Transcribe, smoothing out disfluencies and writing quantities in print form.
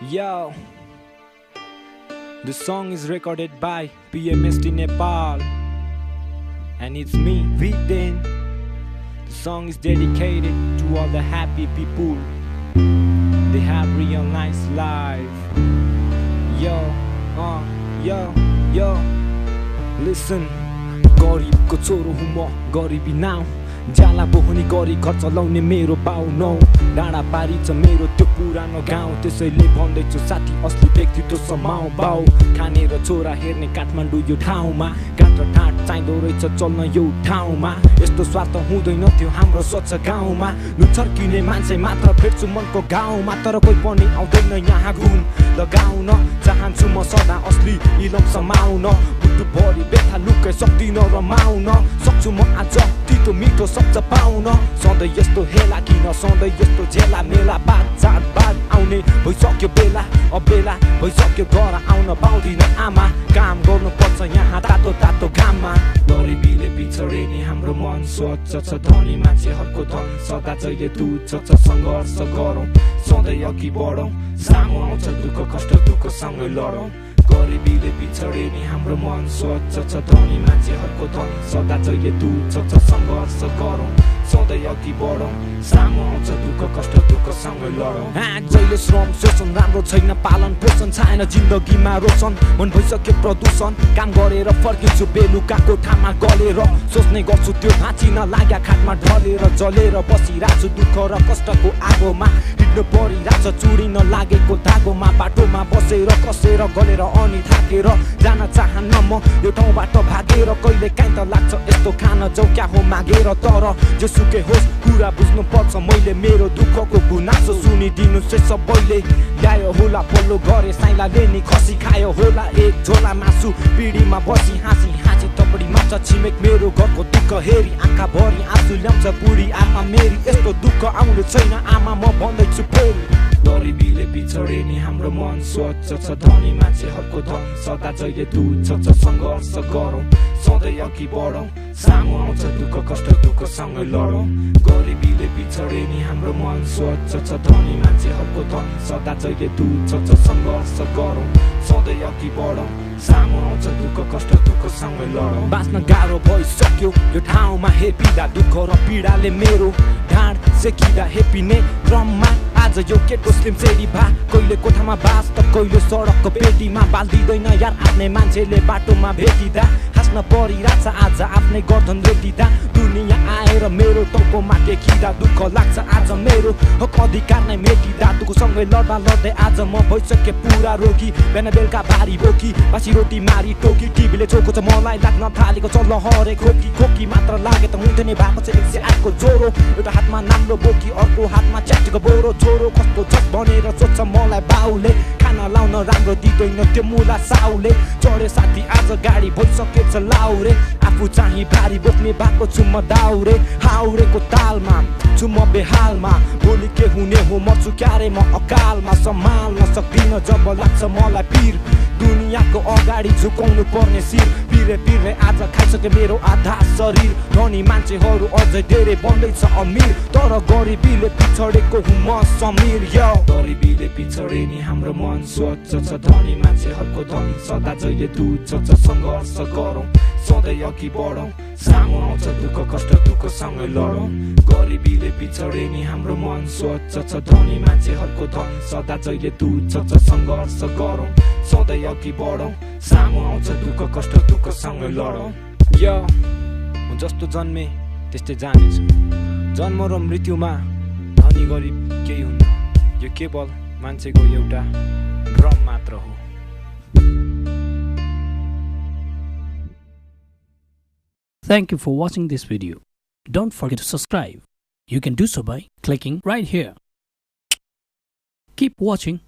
Yo, the song is recorded by PMST Nepal, and it's me, Vidin. The song is dedicated to all the happy people. They have real nice life. Yo, listen. गरिबको छोरो हुँ म, गरिबी now जाला बोहनी गरी घर चलाउने मेरो बाउ नौ डाँडा पारी छ मेरो त्यो पुरानो गाउँ। त्यसैले भन्दैछु साथी असली व्यक्तित्व समाउ बाउ। खाने र छोरा हेर्ने काठमाडौँ यो ठाउँमा गाँठ र ठाँट चाहिँदो रहेछ चल्न यो ठाउँमा। यस्तो स्वार्थ हुँदैन थियो हाम्रो स्वच्छ गाउँमा। लुछर्किने मान्छे मात्र भेट्छु मनको गाउँमा। तर कोही पनि आउँदैन यहाँ गुण लगाउन। चाहन्छु म सदा असली इलम समाउन। बुद्धभरि व्यथा लुकै सक्दिन रमाउन। सक्छु म आज तितो मिठो सक्छ पाउन। सधैँ यस्तो हेला किन, सधैँ यस्तो झेला मेला बात चाड बाड आउने भइसक्यो बेला। अब बेला भइसक्यो घर आउन पाउँदिन आमा। काम गर्नुपर्छ यहाँ तातो तातो घाममा। गरिबीले बिछडे नि हाम्रो मन स्वच्छ छ। धनी मान्छेहरूको धन सदा जहिले दुध छ। सङ्घर्ष गरौँ सधैँ अघि बढौँ। सामु आउँछ दुःख कष्ट दुःखसँगै लडौँ। गरिबीले बिछडे नि हाम्रो मन स्वच्छ छ। धनी मान्छेहरूको धन सदा जहिले दुध छ। सङ्घर्ष गरौँ सधैँ अघि बढौँ। सामु आउँछ दुःख कष्ट दुःखसँगै लडौँ। जहिले श्रम शोषण राम्रो छैन, पालन पोषण छैन जिन्दगीमा रोशन। मन भइसक्यो प्रदूषण, काम गरेर फर्किन्छु बेलुका कोठामा गलेर। सोच्ने गर्छु त्यो भाँचिन लाग्या खाटमा ढलेर। जलेर बसिरहेछु दुःख र कष्टको आगोमा। हिँड्नु परिरहेछ चुडिन लागेको धागोमा। बाटोमा बसेर कसेर गलेर अनि थाकेर जान चाहन्न म यो ठाउँबाट भागेर। कहिले काहीँ त लाग्छ यस्तो खान जाउँ क्या हो मागेर। तर जेसुकै होस् कुरा बुझ्नु पर्छ मैले। मेरो दुःखको गुनासो सुनिदिनु से सबैले। ल्यायो होला पल्लो गरे साइलाले नि खसी खायो होला एक झोला मासु। पिँढीमा बसी हाँसी हाँसी तपडी माछ छिमेक मेरो घरको दुःख हेरी आँखा भरि आँसु ल्याउँछ बुढी आमा मेरी। यस्तो दुःख आउने छैन आमा म भन्दैछु फेरि। गरिबीले बिछडे नि हाम्रो मन स्वच्छ छ। धनी मान्छेहरूको धन सदा जहिले दुध छ। सङ्घर्ष गरौँ सधैँ अघि बढौँ। सामु आउँछ दुःख कष्ट दुःखसँगै लडौँ। गरिबीले बिछडे नि हाम्रो मन स्वच्छ छ। धनी मान्छेहरूको धन सदा जहिले दुध छ। सङ्घर्ष गरौँ सधैँ अघि बढौँ। सामु आउँछ दुःख कष्ट दुःखसँगै लडौँ। बाँच्न गाह्रो भइसक्यो यो ठाउँमा हेपिँदा। दुःख र पीडाले मेरो ढाड सेकिँदा हेपिने क्रममा आज यो केटो स्लिम सेडी भा। कहिले कोठामा बास त कहिले सडकको पेटीमा। बाल्दिँदैन यार आफ्नै मान्छेले बाटोमा भेटिँदा। हाँस्न परिरहेछ आज आफ्नै गर्दन रेटिँदा। दुनियाँ आएर मेरो टाउकोमा टेकिँदा दुःख लाग्छ आज मेरो हक अधिकार नै मेटिँदा। दुःखसँगै लड्दा लड्दै आज म भइसकेँ पुरा रोगी। बिहान बेलुका भारी बोकी बासी रोटी मारी टोकी। टिभीले चोको छ मलाई लाग्न थालेको छ लहरे खोकी। खोकी मात्र लागे त हुन्थ्यो नि भएको छ 108 को ज्वरो। एउटा हातमा नाम्रो बोकी अर्को हातमा च्याटेको बोरो। छोरो कस्तो छ भनेर सोध्छ मलाई बाउले। खाना लाउन राम्रो दिँदैन त्यो मुला साउले। चढे साथी आज गाडी भइसकेछ लाउरे। आफू चाहिँ भारी बोक्ने भएको छु म दाउरे। हाउरेको तालमा छु म बेहालमा। भोलि के हुने हो मर्छु क्यारे म अकालमा। सम्हाल्न सक्दिन जब लाग्छ मलाई पीर। दुनियाँको अगाडि झुकाउनु पर्ने शिर। पिरे पिरे आज खाइसके मेरो आधा शरीर। धनी मान्छेहरू अझै धेरै बन्दैछ अमीर। तर गरिबीले पिछडेको हुँ म समीर। यो गरिबीले पिछडे नि हाम्रो मन स्वच्छ छ। धनी मान्छेहरूको धन सदा जहिले दुध छ। सङ्घर्ष गरौँ सधैँ अघि बढौँ। सामु आउँछ दुःख कष्ट दुःखसँगै लडौँ। गरिबीले पिछडे नि हाम्रो मन स्वच्छ छ। धनी मान्छेहरूको धन सदा जहिले दुध छ। सङ्घर्ष गरौँ सधैँ अघि बढौँ। सामु आउँछ दुःख कष्ट दुःखसँगै लडौँ। यो म जस्तो जन्मे त्यस्तै जानेछु। जन्म र मृत्युमा धनी गरिब केही हुन्न। यो केवल मान्छेको एउटा भ्रम मात्र हो। Thank you for watching this video. Don't forget to subscribe. You can do so by clicking right here. Keep watching.